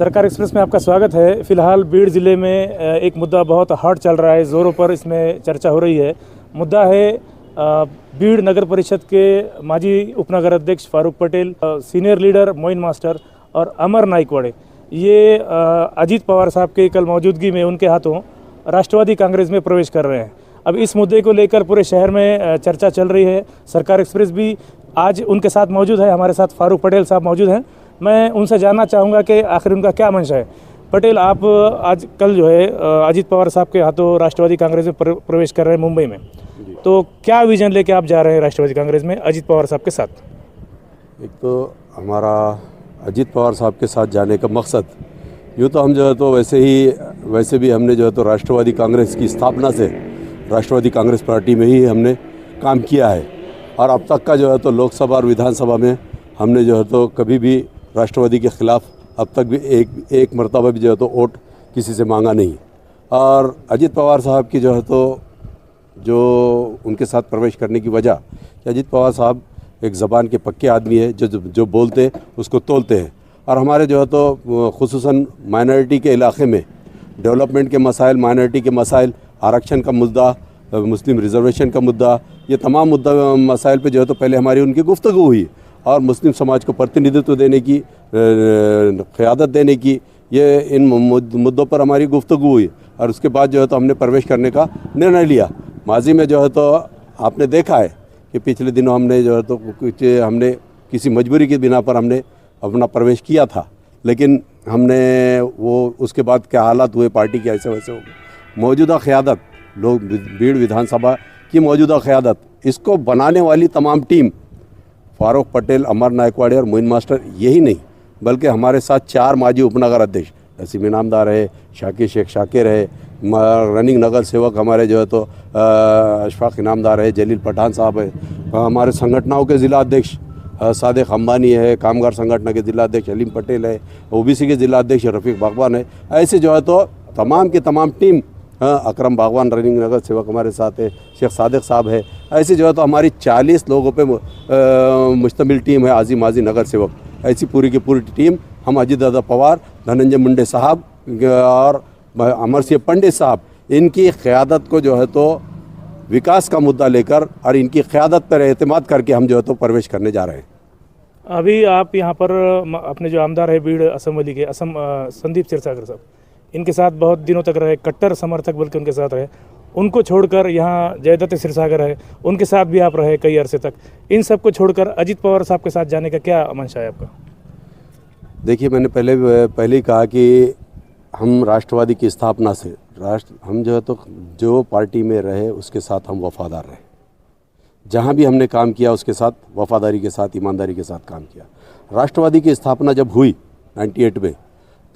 सरकार एक्सप्रेस में आपका स्वागत है। फिलहाल बीड़ ज़िले में एक मुद्दा बहुत हॉट चल रहा है, ज़ोरों पर इसमें चर्चा हो रही है। मुद्दा है बीड़ नगर परिषद के माजी उपनगर अध्यक्ष Farooq Patel, senior leader Moin Master और अमर नाइकवाड़े, ये अजीत पवार साहब के कल मौजूदगी में उनके हाथों राष्ट्रवादी कांग्रेस में प्रवेश कर रहे हैं। अब इस मुद्दे को लेकर पूरे शहर में चर्चा चल रही है। सरकार एक्सप्रेस भी आज उनके साथ मौजूद है। हमारे साथ फारूक पटेल साहब मौजूद हैं। मैं उनसे जानना चाहूँगा कि आखिर उनका क्या मंशा है। पटेल, आप आज कल जो है अजीत पवार साहब के हाथों राष्ट्रवादी कांग्रेस में प्रवेश कर रहे हैं मुंबई में, तो क्या विजन लेके आप जा रहे हैं राष्ट्रवादी कांग्रेस में अजीत पवार साहब के साथ? एक तो हमारा अजीत पवार साहब के साथ जाने का मकसद, यूँ तो हम जो है तो वैसे भी हमने जो है तो राष्ट्रवादी कांग्रेस की स्थापना से राष्ट्रवादी कांग्रेस पार्टी में ही हमने काम किया है और अब तक का जो है तो लोकसभा और विधानसभा में हमने जो है तो कभी भी राष्ट्रवादी के ख़िलाफ़ अब तक भी एक मरतबा भी जो है तो वोट किसी से मांगा नहीं। और अजीत पवार साहब की जो है तो जो उनके साथ प्रवेश करने की वजह कि अजीत पवार साहब एक ज़बान के पक्के आदमी है, जो बोलते उसको तोलते हैं। और हमारे जो है तो खुसूसन माइनॉरिटी के इलाके में डेवलपमेंट के मसाइल, माइनॉरिटी के मसाइल, आरक्षण का मुद्दा, मुस्लिम रिजर्वेशन का मुद्दा, ये तमाम मसाइल पे जो है तो पहले हमारी उनकी गुफ्तगू हुई और मुस्लिम समाज को प्रतिनिधित्व देने की, क़यादत देने की, ये इन मुद्दों पर हमारी गुफ्तगू हुई और उसके बाद जो है तो हमने प्रवेश करने का निर्णय लिया। माजी में जो है तो आपने देखा है कि पिछले दिनों हमने जो है तो हमने किसी मजबूरी की बिना पर हमने अपना प्रवेश किया था, लेकिन हमने वो उसके बाद क्या हालात हुए पार्टी के ऐसे वैसे हो गए। मौजूदा क़यादत, लोग बीड़ विधानसभा की मौजूदा क़यादत, इसको बनाने वाली तमाम टीम फारूक पटेल, अमर नाइकवाड़े और मोइन मास्टर, यही नहीं बल्कि हमारे साथ 4 माजी उपनगर अध्यक्ष नसीम इनामदार है, शाकिर शेख शाकिर है, रनिंग नगर सेवक हमारे जो है तो अशफाक इनामदार है, जलील पठान साहब है, हमारे संगठनों के ज़िला अध्यक्ष सादिक अंबानी है, कामगार संगठन के ज़िला अध्यक्ष अलीम पटेल है, ओबीसी के ज़िला अध्यक्ष रफ़ीक बागवान है। ऐसे जो है तो तमाम की तमाम टीम, अकरम बागवान रनिंग नगर सेवक हमारे साथ है, शेख सादिक साहब है। ऐसे जो है तो हमारी 40 लोगों पे मुश्तमिल टीम है, आजी माजी नगर सेवक। ऐसी पूरी की पूरी टीम हम अजीत दादा पवार, धनंजय मुंडे साहब और अमर सिंह पंडित साहब, इनकी क़यादत को जो है तो विकास का मुद्दा लेकर और इनकी क़यादत पर एतमाद करके हम जो है तो प्रवेश करने जा रहे हैं। अभी आप यहाँ पर अपने जो आमदार है बीड़ असम्बली के संदीप क्षीरसागर साहब, इनके साथ बहुत दिनों तक रहे, कट्टर समर्थक बल्कि उनके साथ रहे। उनको छोड़कर यहाँ जयदत्त क्षीरसागर है, उनके साथ भी आप रहे कई अरसे तक। इन सब को छोड़कर अजीत पवार साहब के साथ जाने का क्या मंशा है आपका? देखिए, मैंने पहले ही कहा कि हम राष्ट्रवादी की स्थापना से हम जो है तो जो पार्टी में रहे उसके साथ हम वफादार रहे। जहाँ भी हमने काम किया उसके साथ वफादारी के साथ, ईमानदारी के साथ काम किया। राष्ट्रवादी की स्थापना जब हुई 98 में,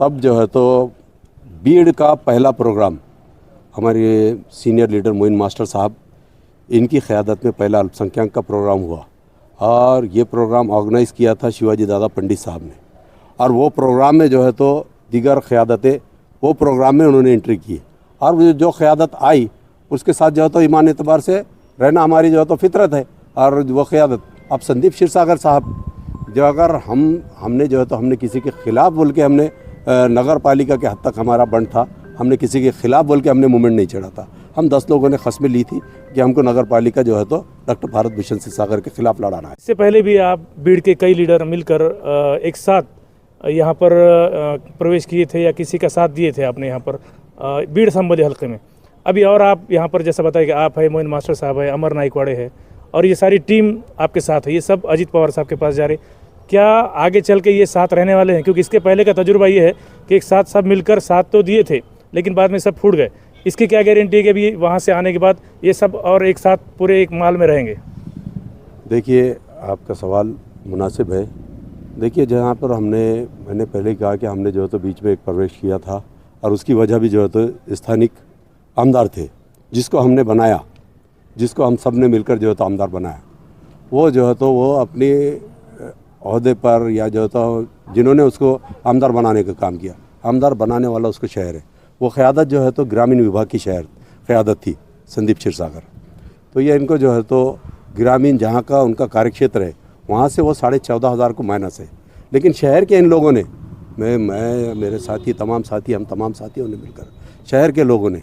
तब जो है तो बीड़ का पहला प्रोग्राम हमारे सीनियर लीडर मोइन मास्टर साहब, इनकी क़यादत में पहला अल्पसंख्यक का प्रोग्राम हुआ और ये प्रोग्राम ऑर्गेनाइज़ किया था शिवाजी दादा पंडित साहब ने। और वो प्रोग्राम में जो है तो दीगर क़यादतें वो प्रोग्राम में उन्होंने एंट्री की और जो क़यादत आई उसके साथ जो है तो ईमान एतबार से रहना हमारी जो है तो फितरत है। और वो क़यादत अब संदीप क्षीरसागर साहब, जो अगर हमने जो है तो हमने किसी के ख़िलाफ़ बोल के हमने नगर पालिका के हद तक हमारा बंड था, हमने किसी के ख़िलाफ़ बोल के हमने मूवमेंट नहीं चढ़ा था। हम 10 लोगों ने क़स्में ली थी कि हमको नगर पालिका जो है तो डॉक्टर भारत भूषण क्षीरसागर के ख़िलाफ़ लड़ाना है। इससे पहले भी आप बीड़ के कई लीडर मिलकर एक साथ यहाँ पर प्रवेश किए थे या किसी का साथ दिए थे आपने यहाँ पर बीड़ संबंधी हल्के में। अभी और आप यहाँ पर जैसा बताया कि आप है, मोइन मास्टर साहब है, अमर नाइकवाड़े है और ये सारी टीम आपके साथ है, ये सब अजीत पवार साहब के पास जा रहे। क्या आगे चल के ये साथ रहने वाले हैं? क्योंकि इसके पहले का तजुर्बा ये है कि एक साथ सब मिलकर साथ तो दिए थे लेकिन बाद में सब फूट गए। इसकी क्या गारंटी है कि अभी वहाँ से आने के बाद ये सब और एक साथ पूरे एक माल में रहेंगे? देखिए, आपका सवाल मुनासिब है। देखिए, जहाँ पर मैंने पहले ही कहा कि हमने जो है तो बीच में एक प्रवेश किया था और उसकी वजह भी जो है तो स्थानिक आमदार थे, जिसको हमने बनाया, जिसको हम सब ने मिलकर जो है तो आमदार बनाया। वो जो है तो वो अपने ओहदे पर या जो है तो जिन्होंने उसको आमदार बनाने का काम किया, आमदार बनाने वाला उसको शहर है। वो क़यादत जो है तो ग्रामीण विभाग की क़यादत थी संदीप क्षीरसागर। तो ये इनको जो है तो ग्रामीण जहाँ का उनका कार्यक्षेत्र है वहाँ से वो 14,500 को माइनस है। लेकिन शहर के इन लोगों ने मैं मेरे साथी तमाम साथी हम तमाम साथियों ने मिलकर शहर के लोगों ने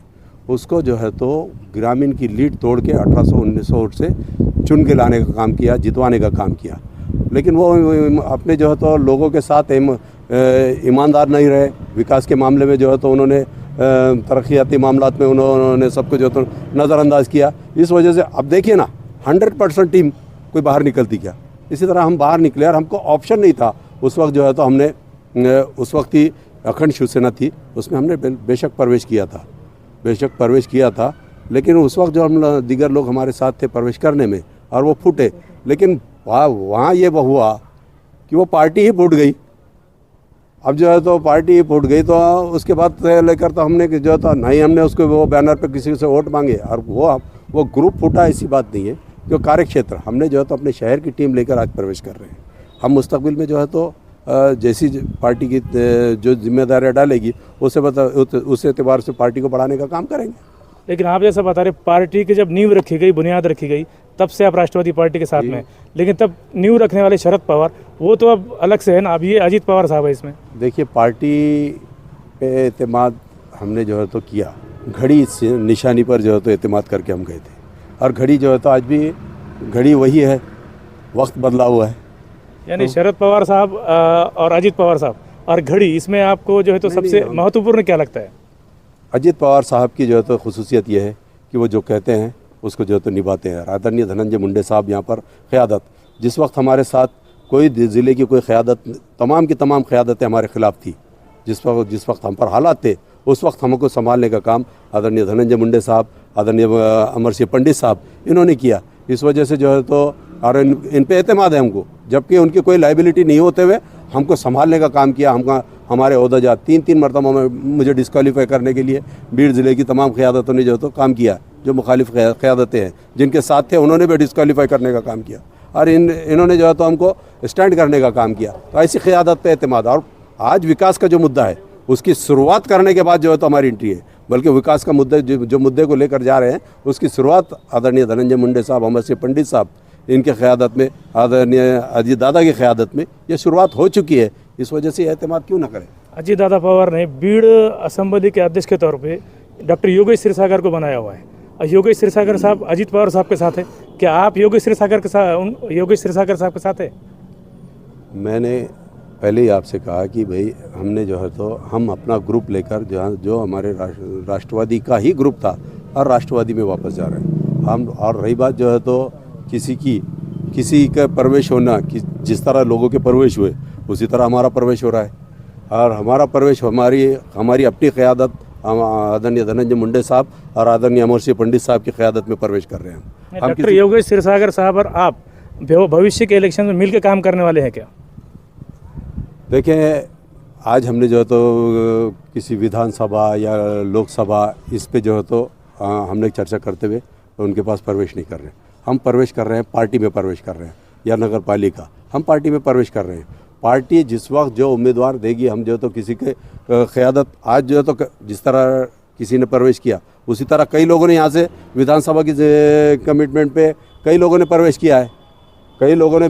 उसको जो है तो ग्रामीण की लीड तोड़ के 1800-1900 वोट से चुन के लाने का काम किया, जितवाने का काम किया। लेकिन वो अपने जो है तो लोगों के साथ ईमानदार नहीं रहे। विकास के मामले में जो है तो उन्होंने तरक्याती मामलात में उन्होंने सबको जो है तो नज़रअंदाज किया। इस वजह से अब देखिए ना 100% टीम कोई बाहर निकलती क्या। इसी तरह हम बाहर निकले और हमको ऑप्शन नहीं था उस वक्त जो है तो हमने उस वक्त ही अखंड शिवसेना थी, उसमें हमने बेशक प्रवेश किया था। लेकिन उस वक्त जो हम दीगर लोग हमारे साथ थे प्रवेश करने में और वो फूटे। लेकिन वहाँ ये हुआ कि वो पार्टी ही फूट गई। अब जो है तो पार्टी ही फूट गई तो उसके बाद लेकर तो हमने जो है तो नहीं हमने उसको वो बैनर पे किसी से वोट मांगे और वो ग्रुप फूटा, ऐसी बात नहीं है। जो कार्य क्षेत्र हमने जो है तो अपने शहर की टीम लेकर आज प्रवेश कर रहे हैं। हम मुस्तकबिल में जो है तो जैसी पार्टी की जो जिम्मेदारियाँ डालेगी उस एतबार से पार्टी को बढ़ाने का काम करेंगे। लेकिन आप जैसा बता रहे पार्टी की जब नींव रखी गई, बुनियाद रखी गई, तब से आप राष्ट्रवादी पार्टी के साथ में हैं। लेकिन तब नींव रखने वाले शरद पवार वो तो अब अलग से है ना, अब ये अजीत पवार साहब है इसमें। देखिए पार्टी पे एतमाद हमने जो है तो किया, घड़ी से निशानी पर जो है तो एतमाद करके हम गए थे और घड़ी जो है तो आज भी घड़ी वही है, वक्त बदला हुआ है। यानी शरद पवार साहब और अजीत पवार साहब और घड़ी, इसमें आपको जो है तो सबसे महत्वपूर्ण क्या लगता है? अजीत पवार साहब की जो है तो खुसूसियत ये है कि वो जो कहते हैं उसको जो है तो निभाते हैं। आदरणीय धनंजय मुंडे साहब यहाँ पर क़यादत, जिस वक्त हमारे साथ कोई ज़िले की कोई क़यादत, तमाम की तमाम क़यादतें हमारे ख़िलाफ़ थी, जिस वक्त हम पर हालात थे उस वक्त हमको संभालने का काम आदरणीय धनंजय मुंडे साहब, आदरणीय अमर सिंह पंडित साहब इन्होंने किया। इस वजह से जो है तो और इन पे एतमाद है हमको, जबकि उनकी कोई लाइबिलिटी नहीं होते हुए हमको संभालने का काम किया। हमारे ओहदेदार 3 मरतबा में मुझे डिस्क्वालीफाई करने के लिए बीड़ ज़िले की तमाम क़यादतों ने जो तो काम किया। जो मुखालिफ क़यादतें हैं जिनके साथ थे उन्होंने भी डिस्क्वालीफाई करने का काम किया और इन्होंने जो है तो हमको स्टैंड करने का काम किया। तो ऐसी क़यादत पे एतमाद। और आज विकास का जो मुद्दा है उसकी शुरुआत करने के बाद जो है तो हमारी एंट्री है, बल्कि विकास का मुद्दा जो मुद्दे को लेकर जा रहे हैं उसकी शुरुआत आदरणीय धनंजय मुंडे साहब, अमर सिंह पंडित साहब इनके क़यादत में, आदरणीय अजीत दादा की क़यादत में ये शुरुआत हो चुकी है। इस वजह से एतमाद क्यों ना करें। अजीत दादा पवार ने बीड़ असेंबली के अध्यक्ष के तौर पे डॉक्टर योगेश क्षीरसागर को बनाया हुआ है और योगेश क्षीरसागर साहब अजीत पवार साहब के साथ है। क्या आप योगेश क्षीरसागर साहब के साथ है? मैंने पहले ही आपसे कहा कि भाई हमने जो है तो हम अपना ग्रुप लेकर जो हमारे राष्ट्रवादी का ही ग्रुप था और राष्ट्रवादी में वापस जा रहे हैं हम। और रही बात जो है तो किसी का प्रवेश होना, कि जिस तरह लोगों के प्रवेश हुए उसी तरह हमारा प्रवेश हो रहा है और हमारा प्रवेश हमारी अपनी क़यादत आदरणीय धनंजय मुंडे साहब और आदरणीय अमर सिंह पंडित साहब की क़यादत में प्रवेश कर रहे हैं। डॉक्टर योगेश क्षीरसागर साहब और आप भविष्य के इलेक्शन में मिलकर काम करने वाले हैं क्या? देखें, आज हमने जो है तो किसी विधानसभा या लोकसभा इस पे जो है तो हमने चर्चा करते हुए उनके पास प्रवेश नहीं कर रहे हैं। हम प्रवेश कर रहे हैं पार्टी में प्रवेश कर रहे हैं या नगर पालिका, हम पार्टी में प्रवेश कर रहे हैं। पार्टी जिस वक्त जो उम्मीदवार देगी हम जो तो किसी के क़यादत आज जो है तो जिस तरह किसी ने प्रवेश किया उसी तरह कई लोगों ने यहाँ से विधानसभा की कमिटमेंट पे कई लोगों ने प्रवेश किया है। कई लोगों ने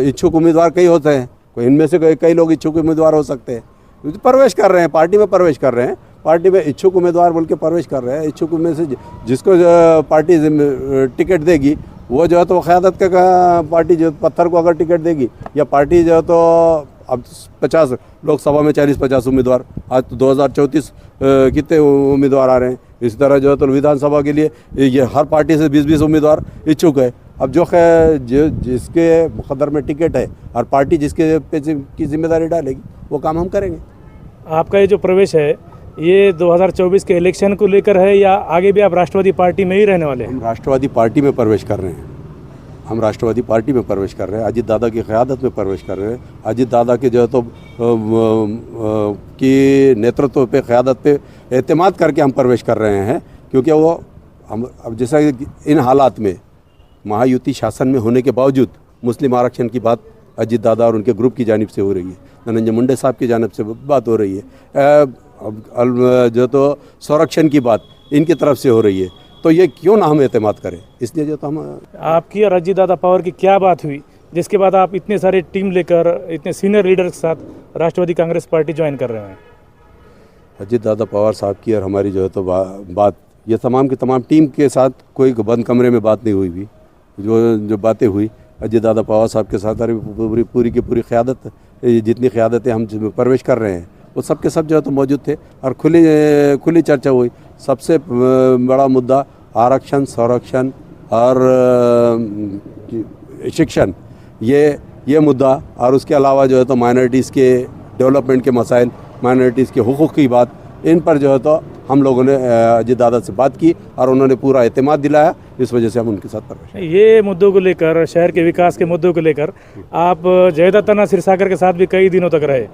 इच्छुक उम्मीदवार कई होते हैं, कोई इनमें से कई लोग इच्छुक उम्मीदवार हो सकते हैं, प्रवेश कर रहे हैं, पार्टी में प्रवेश कर रहे हैं। पार्टी में इच्छुक उम्मीदवार बोल के प्रवेश कर रहे हैं। इच्छुक में से जिसको पार्टी टिकट देगी वो जो है तो क़यादत का पार्टी जो पत्थर को अगर टिकट देगी या पार्टी जो है तो अब 50 लोकसभा में 40-50 उम्मीदवार, आज तो 2034 कितने उम्मीदवार आ रहे हैं। इसी तरह जो है तो विधानसभा के लिए ये हर पार्टी से 20-20 उम्मीदवार इच्छुक है। अब जिसके मुकद्दर में टिकट है और पार्टी जिसके पे की जिम्मेदारी डालेगी वो काम हम करेंगे। आपका ये जो प्रवेश है ये 2024 के इलेक्शन को लेकर है या आगे भी आप राष्ट्रवादी पार्टी में ही रहने वाले हैं? हम राष्ट्रवादी पार्टी में प्रवेश कर रहे हैं। हम राष्ट्रवादी पार्टी में प्रवेश कर रहे हैं, अजीत दादा की क़यादत में प्रवेश कर रहे हैं। अजीत दादा के जो है तो की नेतृत्व पे, क़यादत पे एतमाद करके हम प्रवेश कर रहे हैं, क्योंकि वो हम अब जैसा इन हालात में महायुति शासन में होने के बावजूद मुस्लिम आरक्षण की बात अजीत दादा और उनके ग्रुप की जानिब से हो रही है, धनंजय मुंडे साहब की जानिब से बात हो रही है, अब जो तो संरक्षण की बात इनकी तरफ से हो रही है। तो ये क्यों ना हम एतमाद करें, इसलिए जो तो हम आपकी और अजीत दादा पवार की क्या बात हुई जिसके बाद आप इतने सारे टीम लेकर इतने सीनियर लीडर्स के साथ राष्ट्रवादी कांग्रेस पार्टी ज्वाइन कर रहे हैं? अजीत दादा पवार साहब की और हमारी जो है तो बात ये तमाम की तमाम टीम के साथ कोई बंद कमरे में बात नहीं हुई भी। जो बातें हुई अजीत दादा पवार साहब के साथ पूरी की पूरी क़यादत, जितनी क़यादतें हम प्रवेश कर रहे हैं वो सब के सब जो है तो मौजूद थे और खुली चर्चा हुई। सबसे बड़ा मुद्दा आरक्षण, संरक्षण और शिक्षण, ये मुद्दा, और उसके अलावा जो है तो माइनॉरिटीज़ के डेवलपमेंट के मसाइल, माइनॉरिटीज़ के हुकूक़ की बात, इन पर जो है तो हम लोगों ने अजीत दादा से बात की और उन्होंने पूरा एतमाद दिलाया। इस वजह से हम उनके साथ प्रवेश। ये मुद्दों को लेकर, शहर के विकास के मुद्दों को लेकर आप जयदत्ता क्षीरसागर के साथ भी कई दिनों तक रहे,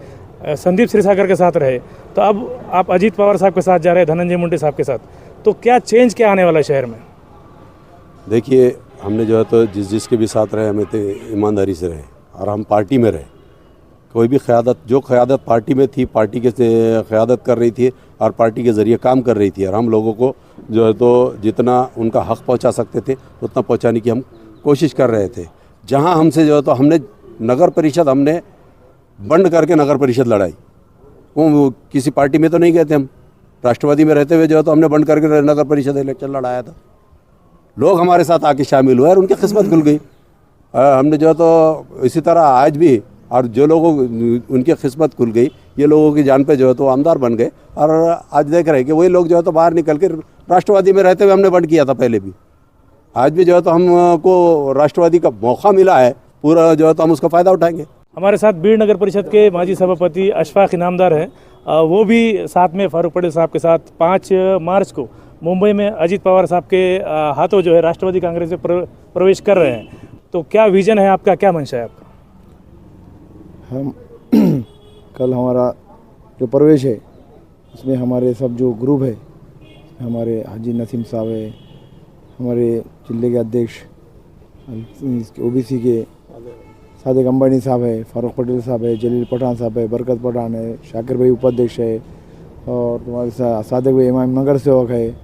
संदीप क्षीरसागर के साथ रहे, तो अब आप अजीत पवार साहब के साथ जा रहे हैं, धनंजय मुंडे साहब के साथ, तो क्या चेंज क्या आने वाला है शहर में? देखिए, हमने जो है तो जिसके भी साथ रहे हमें तो ईमानदारी से रहे और हम पार्टी में रहे। कोई भी क़यादत पार्टी में थी, पार्टी के क़यादत कर रही थी और पार्टी के ज़रिए काम कर रही थी और हम लोगों को जो है तो जितना उनका हक़ पहुंचा सकते थे उतना पहुंचाने की हम कोशिश कर रहे थे। जहां हमसे जो है तो हमने नगर परिषद हमने बंद करके नगर परिषद लड़ाई, वो किसी पार्टी में तो नहीं गए थे। हम राष्ट्रवादी में रहते हुए जो है तो हमने बंद करके नगर परिषद इलेक्शन लड़ाया था। लोग हमारे साथ आके शामिल हुए और उनकी किस्मत खुल गई। हमने जो है तो इसी तरह आज भी, और जो लोगों उनकी किस्मत खुल गई, ये लोगों की जान पे जो है तो आमदार बन गए और आज देख रहे हैं कि वही लोग जो है तो बाहर निकल के राष्ट्रवादी में रहते हुए हमने बंद किया था पहले भी, आज भी जो है तो हमको राष्ट्रवादी का मौका मिला है, पूरा जो है तो हम उसका फ़ायदा उठाएंगे। हमारे साथ बीड़ नगर परिषद के माजी सभापति अशफाक इनामदार हैं, वो भी साथ में फारूक पटेल साहब के साथ 5 मार्च को मुंबई में अजीत पवार साहब के हाथों जो है राष्ट्रवादी कांग्रेस में प्रवेश कर रहे हैं। तो क्या विजन है आपका, क्या मंशा है आपका? हम कल हमारा जो प्रवेश है उसमें हमारे सब जो ग्रुप है, हमारे हाजी नसीम साहब है, हमारे जिले के अध्यक्ष ओबीसी के सादिक अंबानी साहब है, फारूक पटेल साहब है, जलील पठान साहब है, बरकत पठान है, शाकिर भाई उपाध्यक्ष है, और तुम्हारे सादिक भाई इमाम नगर सेवक है,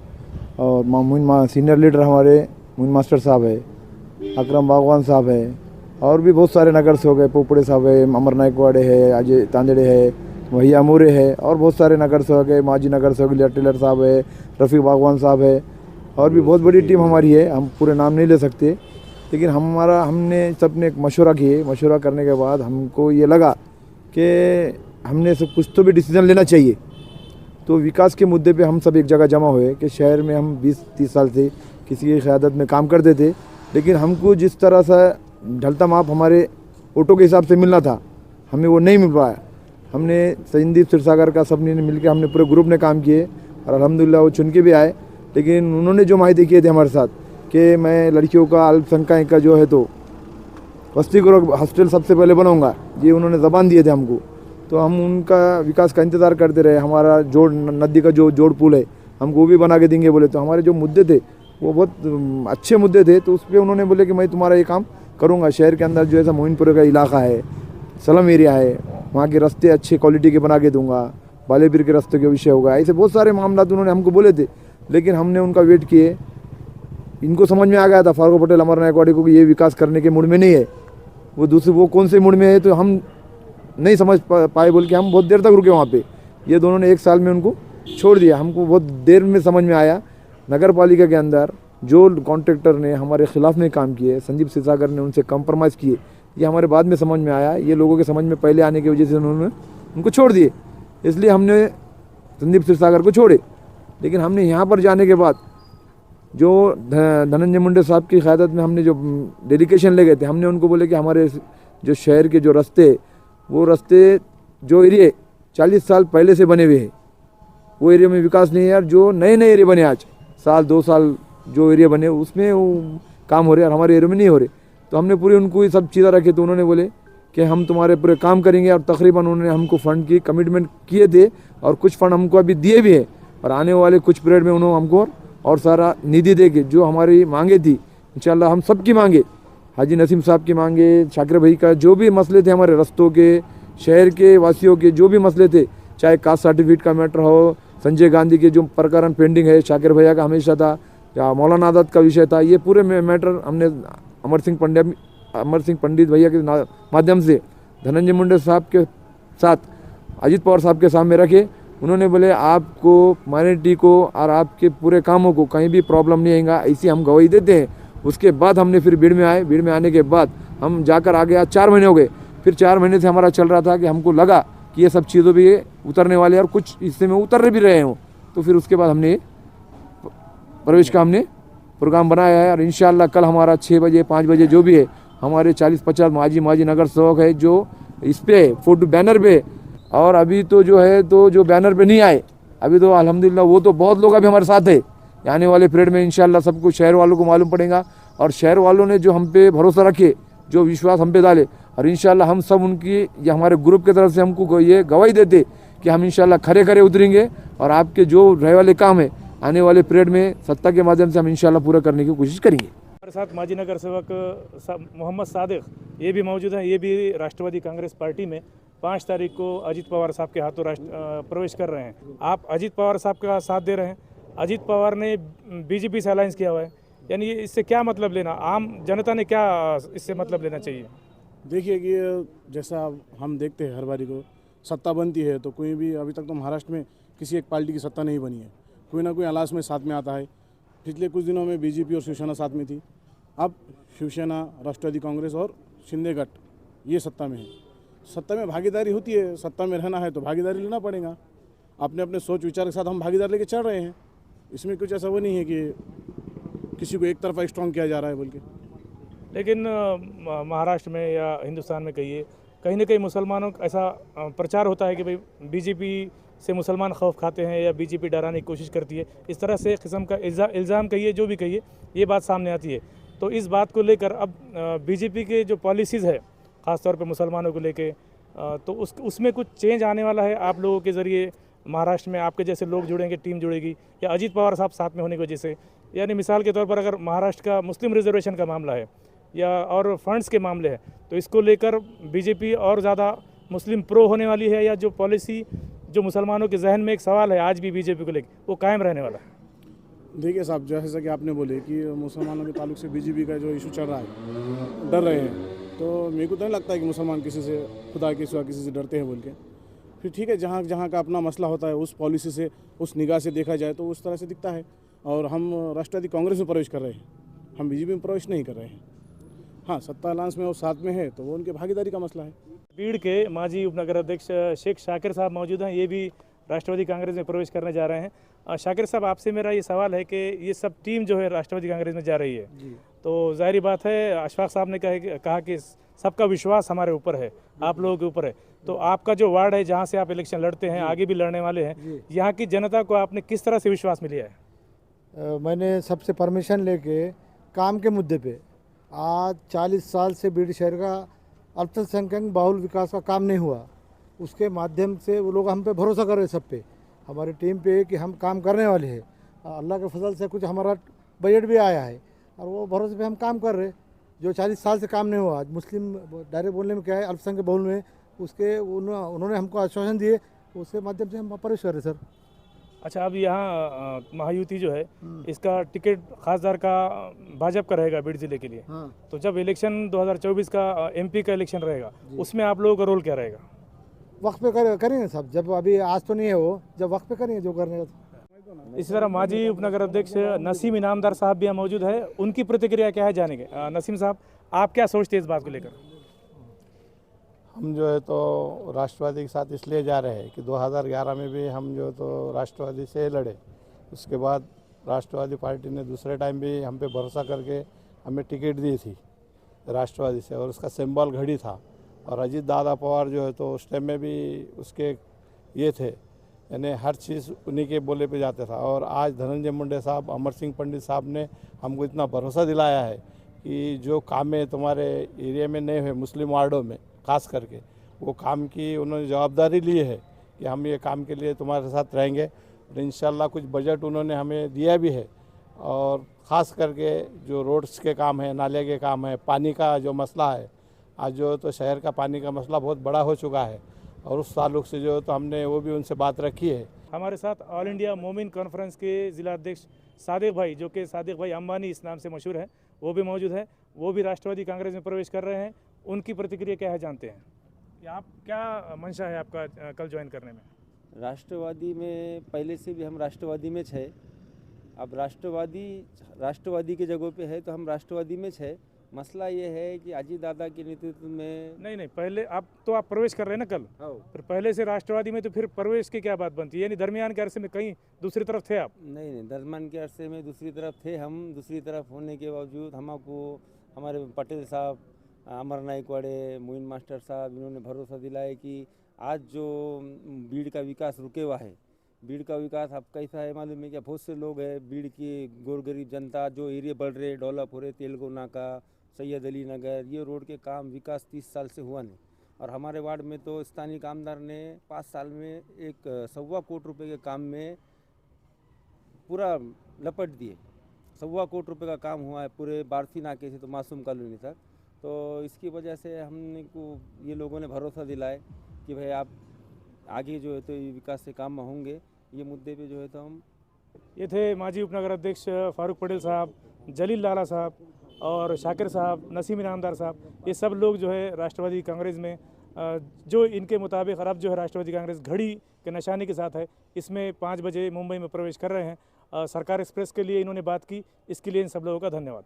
और मोइन सीनियर लीडर हमारे मोइन मास्टर साहब है, अकरम बागवान साहब है, और भी बहुत सारे नगर सेवक है, पोपड़े साहब है, अमर नायकवाड़े है, अजय तांजड़े है, वही अमूरे है, और बहुत सारे नगर सेवक है, माजी नगर सेवक लिया टेलर साहब है, रफ़ीक बागवान साहब है, और भी बहुत बड़ी टीम हमारी है। हम पूरे नाम नहीं ले सकते, लेकिन हमने सबने एक मशवरा किए। मशवरा करने के बाद हमको ये लगा कि हमने सब कुछ तो भी डिसीज़न लेना चाहिए। तो विकास के मुद्दे पे हम सब एक जगह जमा हुए कि शहर में हम 20-30 साल से किसी की क़यादत में काम करते थे, लेकिन हमको जिस तरह से ढलता माप हमारे वोटों के हिसाब से मिलना था, हमें वो नहीं मिल पाया। हमने संदीप क्षीरसागर का सबने मिलकर हमने पूरे ग्रुप ने काम किए और अल्हम्दुलिल्लाह वो चुन के भी आए। लेकिन उन्होंने जो माहिती किए थे हमारे साथ कि मैं लड़कियों का, अल्पसंख्यक का जो है तो वसतिगृह हॉस्टल सबसे पहले बनाऊंगा, ये उन्होंने ज़बान दिए थे हमको। तो हम उनका विकास का इंतज़ार करते रहे। हमारा नदी का जो जोड़ पुल है हमको वो भी बना के देंगे बोले। तो हमारे जो मुद्दे थे वो बहुत अच्छे मुद्दे थे, तो उस पर उन्होंने बोले कि मैं तुम्हारा ये काम करूँगा। शहर के अंदर जो है मोइनपुर का इलाका है, सलम एरिया है, वहाँ के रास्ते अच्छे क्वालिटी के बना के दूंगा, बालेपीर के रास्ते के विषय होगा, ऐसे बहुत सारे मामला उन्होंने हमको बोले थे। लेकिन हमने उनका वेट किए, इनको समझ में आ गया था फारूक पटेल अमर नायकवाड़ी को कि ये विकास करने के मूड में नहीं है, वो कौन से मूड में है, तो हम नहीं समझ पाए बोल के हम बहुत देर तक रुके वहाँ पे। ये दोनों ने 1 साल में उनको छोड़ दिया। हमको बहुत देर में समझ में आया नगर पालिका के अंदर जो कॉन्ट्रैक्टर ने हमारे ख़िलाफ़ में काम किए, संदीप क्षीरसागर ने उनसे कंप्रोमाइज़ किए, ये हमारे बाद में समझ में आया। ये लोगों के समझ में पहले आने की वजह से उन्होंने उनको छोड़ दिए, इसलिए हमने संदीप क्षीरसागर को छोड़े। लेकिन हमने यहाँ पर जाने के बाद जो धनंजय मुंडे साहब की क़यादत में हमने जो डेलीगेशन ले गए थे, हमने उनको बोले कि हमारे जो शहर के जो रास्ते, वो रास्ते जो एरिया 40 साल पहले से बने हुए हैं, वो एरिया में विकास नहीं है यार। जो नए एरिया बने आज 1-2 साल जो एरिया बने उसमें वो काम हो रहे और हमारे एरिया में नहीं हो रहे। तो हमने पूरी उनको ये सब चीज़ें रखी। तो उन्होंने बोले कि हम तुम्हारे पूरे काम करेंगे, और तकरीबन उन्होंने हमको फ़ंड की कमिटमेंट किए थे और कुछ फ़ंड हमको अभी दिए भी हैं, और आने वाले कुछ पीरियड में उन्होंने हमको और सारा निधि देके जो हमारी मांगे थी इंशाल्लाह हम सब की मांगे, हाजी नसीम साहब की मांगे, शाकिर भाई का जो भी मसले थे हमारे रास्तों के, शहर के वासियों के जो भी मसले थे, चाहे कास्ट सर्टिफिकेट का मैटर हो, संजय गांधी के जो प्रकरण पेंडिंग है शाकिर भैया का हमेशा था, या मौलाना आज़ाद का विषय था, ये पूरे मैटर हमने अमर सिंह पंड्या अमर सिंह पंडित भैया के माध्यम से धनंजय मुंडे साहब के साथ अजीत पवार साहब के सामने रखे। उन्होंने बोले आपको माइनॉरिटी को और आपके पूरे कामों को कहीं भी प्रॉब्लम नहीं आएगा, ऐसी हम गवाही देते हैं। उसके बाद हमने फिर भीड़ में आए। भीड़ में आने के बाद हम जाकर आ गया, 4 महीने हो गए। फिर 4 महीने से हमारा चल रहा था कि हमको लगा कि ये सब चीज़ों भी उतरने वाले हैं और कुछ हिस्से में उतर भी रहे हों। तो फिर उसके बाद हमने प्रवेश का प्रोग्राम बनाया है और इंशाल्लाह कल हमारा 6 बजे 5 बजे जो भी है, हमारे 40-50 माजी नगर सेवक है जो इस पे फोटो बैनर पे, और अभी तो जो है तो जो बैनर पे नहीं आए अभी तो अल्हम्दुलिल्लाह वो तो बहुत लोग अभी हमारे साथ है। आने वाले पीरियड में इंशाल्लाह सब कुछ शहर वालों को मालूम पड़ेगा और शहर वालों ने जो हम पे भरोसा रखे, जो विश्वास हम पे डाले, और इंशाल्लाह हम सब उनकी या हमारे ग्रुप की तरफ से हमको ये गवाही देते कि हम इंशाल्लाह खरे खरे उतरेंगे और आपके जो रहे वाले काम है आने वाले पीरियड में सत्ता के माध्यम से हम इंशाल्लाह पूरा करने की कोशिश करेंगे। हमारे साथ माजी नगर सेवक मोहम्मद सादिक ये भी मौजूद हैं। ये भी राष्ट्रवादी कांग्रेस पार्टी में 5 तारीख को अजीत पवार साहब के हाथों प्रवेश कर रहे हैं। आप अजीत पवार साहब का साथ दे रहे हैं। अजीत पवार ने बीजेपी से अलायंस किया हुआ है, यानी इससे क्या मतलब लेना, आम जनता ने क्या इससे मतलब लेना चाहिए? देखिए कि जैसा हम देखते हैं हर बारी को सत्ता बनती है तो कोई भी, अभी तक तो महाराष्ट्र में किसी एक पार्टी की सत्ता नहीं बनी है, कोई ना कोई अलायंस में साथ में आता है। पिछले कुछ दिनों में बीजेपी और शिवसेना साथ में थी, अब शिवसेना, राष्ट्रवादी कांग्रेस और शिंदे गठ ये सत्ता में है। सत्ता में भागीदारी होती है, सत्ता में रहना है तो भागीदारी लेना पड़ेगा। अपने अपने सोच विचार के साथ हम भागीदारी लेके चल रहे हैं। इसमें कुछ ऐसा वो नहीं है कि किसी को एक तरफा स्ट्रॉन्ग किया जा रहा है बोल के। लेकिन महाराष्ट्र में या हिंदुस्तान में कहिए, कहीं ना कहीं मुसलमानों का ऐसा प्रचार होता है कि भाई बीजेपी से मुसलमान खौफ खाते हैं या बीजेपी डराने की कोशिश करती है। इस तरह से किस्म का इल्ज़ाम कहिए, जो भी कहिए, ये बात सामने आती है। तो इस बात को लेकर अब बीजेपी के जो पॉलिसीज़ है ख़ासतौर पे मुसलमानों को लेके, तो उसमें कुछ चेंज आने वाला है आप लोगों के ज़रिए? महाराष्ट्र में आपके जैसे लोग जुड़ेंगे, टीम जुड़ेगी, या अजीत पवार साहब साथ में होने की वजह से? यानी मिसाल के तौर पर अगर महाराष्ट्र का मुस्लिम रिजर्वेशन का मामला है या और फंड्स के मामले हैं, तो इसको लेकर बीजेपी और ज़्यादा मुस्लिम प्रो होने वाली है, या जो पॉलिसी जो मुसलमानों के जहन में एक सवाल है आज भी बीजेपी को लेकर, वो कायम रहने वाला है? देखिए साहब, जैसा कि आपने बोले कि मुसलमानों के ताल्लुक से बीजेपी का जो इशू चल रहा है, डर रहे हैं, तो मेरे को तो नहीं लगता है कि मुसलमान किसी से, खुदा के सिवा किसी से डरते हैं बोल के। फिर ठीक है, जहाँ जहाँ का अपना मसला होता है उस पॉलिसी से, उस निगाह से देखा जाए तो उस तरह से दिखता है। और हम राष्ट्रवादी कांग्रेस में प्रवेश कर रहे हैं, हम बीजेपी में प्रवेश नहीं कर रहे हैं। हाँ, सत्ता अलायंस में वो साथ में है तो वो उनके भागीदारी का मसला है। बीड़ के माजी उपनगर अध्यक्ष शेख शाकिर साहब मौजूद हैं। ये भी राष्ट्रवादी कांग्रेस में प्रवेश करने जा रहे हैं। शाकिर साहब, आपसे मेरा ये सवाल है कि ये सब टीम जो है राष्ट्रवादी कांग्रेस में जा रही है, तो जाहिर बात है अशफाक साहब ने कहा कि सबका विश्वास हमारे ऊपर है, आप लोगों के ऊपर है। तो आपका जो वार्ड है जहाँ से आप इलेक्शन लड़ते हैं, आगे भी लड़ने वाले हैं, यहाँ की जनता को आपने किस तरह से विश्वास मिला है? मैंने सबसे परमिशन लेके काम के मुद्दे पे, आज 40 साल से बीड़ शहर का अल्पसंख्यक बहुल विकास का काम नहीं हुआ, उसके माध्यम से वो लोग हम पे भरोसा कर रहे सब पे, हमारी टीम पे, कि हम काम करने वाले हैं। अल्लाह के फजल से कुछ हमारा बजट भी आया है और वो भरोसे पे हम काम कर रहे। जो 40 साल से काम नहीं हुआ, आज मुस्लिम डायरेक्ट बोलने में क्या है, अल्पसंख्यक बहुल में, उसके उन्होंने हमको आश्वासन दिए, उसके माध्यम से हम प्रवेश कर रहे सर। अच्छा, अब यहाँ महायुति जो है, इसका टिकट खासदार का भाजपा का रहेगा बीड़ जिले के लिए। हाँ। तो जब इलेक्शन 2024 का एमपी का इलेक्शन रहेगा, उसमें आप लोगों का रोल क्या रहेगा? वक्त पे करेंगे सब, जब अभी आज तो नहीं है वो, जब वक्त पे करेंगे जो करने का। इसी तरह माजी उपनगर अध्यक्ष नसीम इनामदार साहब भी यहाँ मौजूद है, उनकी प्रतिक्रिया क्या है जानेंगे। नसीम साहब, आप क्या सोचते हैं इस बात को लेकर? हम जो है तो राष्ट्रवादी के साथ इसलिए जा रहे हैं कि 2011 में भी हम जो तो राष्ट्रवादी से लड़े, उसके बाद राष्ट्रवादी पार्टी ने दूसरे टाइम भी हम पे भरोसा करके हमें टिकट दी थी राष्ट्रवादी से, और उसका सिंबल घड़ी था। और अजीत दादा पवार जो है तो उस टाइम में भी उसके ये थे, यानी हर चीज़ उन्हीं के बोले पे जाता था। और आज धनंजय मुंडे साहब, अमर सिंह पंडित साहब ने हमको इतना भरोसा दिलाया है कि जो कामें तुम्हारे एरिया में नहीं हुए, मुस्लिम वार्डों में खास करके, वो काम की उन्होंने जवाबदारी ली है कि हम ये काम के लिए तुम्हारे साथ रहेंगे। और इंशाल्लाह कुछ बजट उन्होंने हमें दिया भी है, और ख़ास करके जो रोड्स के काम है, नाले के काम है, पानी का जो मसला है, आज जो तो शहर का पानी का मसला बहुत बड़ा हो चुका है, और उस ताल्लुक से जो तो हमने वो भी उनसे बात रखी है। हमारे साथ ऑल इंडिया मोमिन कॉन्फ्रेंस के ज़िला अध्यक्ष सादिक भाई, जो कि सादिक भाई अंबानी इस नाम से मशहूर हैं, वो भी मौजूद है। वो भी राष्ट्रवादी कांग्रेस में प्रवेश कर रहे हैं। उनकी प्रतिक्रिया क्या है जानते हैं। आप क्या मंशा है आपका कल ज्वाइन करने में? राष्ट्रवादी में पहले से भी हम राष्ट्रवादी में छे। अब राष्ट्रवादी की जगह पे है तो हम राष्ट्रवादी में छे। मसला ये है कि अजीत दादा के नेतृत्व में नहीं पहले आप प्रवेश कर रहे हैं ना कल, हाँ। फिर पहले से राष्ट्रवादी में, तो फिर प्रवेश की क्या बात बनती है? यानी दरमियान के अरसे में कहीं दूसरी तरफ थे आप? नहीं, दरमियान के अरसे में दूसरी तरफ थे हम। दूसरी तरफ होने के बावजूद हमको हमारे पटेल साहब, अमर नाइकवाड़े, मोइन मास्टर साहब, इन्होंने भरोसा दिलाया कि आज जो बीड़ का विकास रुके हुआ है, बीड़ का विकास अब कैसा है मालूम है क्या? बहुत से लोग हैं बीड़ की गोर गरीब जनता, जो एरिया बढ़ रहे, डेवलप हो रहे, तेलगो नाका, सैयद अली नगर, ये रोड के काम विकास 30 साल से हुआ नहीं। और हमारे वार्ड में तो स्थानीय कामदार ने 5 साल में एक 1.25 करोड़ रुपए के काम में पूरा लपट दिए। 1.25 करोड़ रुपए का काम हुआ है पूरे बारसी नाके से तो मासूम कॉलोनी तक। तो इसकी वजह से हमने को ये लोगों ने भरोसा दिलाए कि भाई आप आगे जो है तो ये विकास से काम होंगे। ये मुद्दे पे जो है तो हम ये थे माजी उपनगर अध्यक्ष फारूक पटेल साहब, जलील लाला साहब और शाकिर साहब, नसीम इनामदार साहब, ये सब लोग जो है राष्ट्रवादी कांग्रेस में, जो इनके मुताबिक अब जो है राष्ट्रवादी कांग्रेस घड़ी के निशानी के साथ है, इसमें 5 बजे मुंबई में प्रवेश कर रहे हैं। सरकार एक्सप्रेस के लिए इन्होंने बात की, इसके लिए इन सब लोगों का धन्यवाद।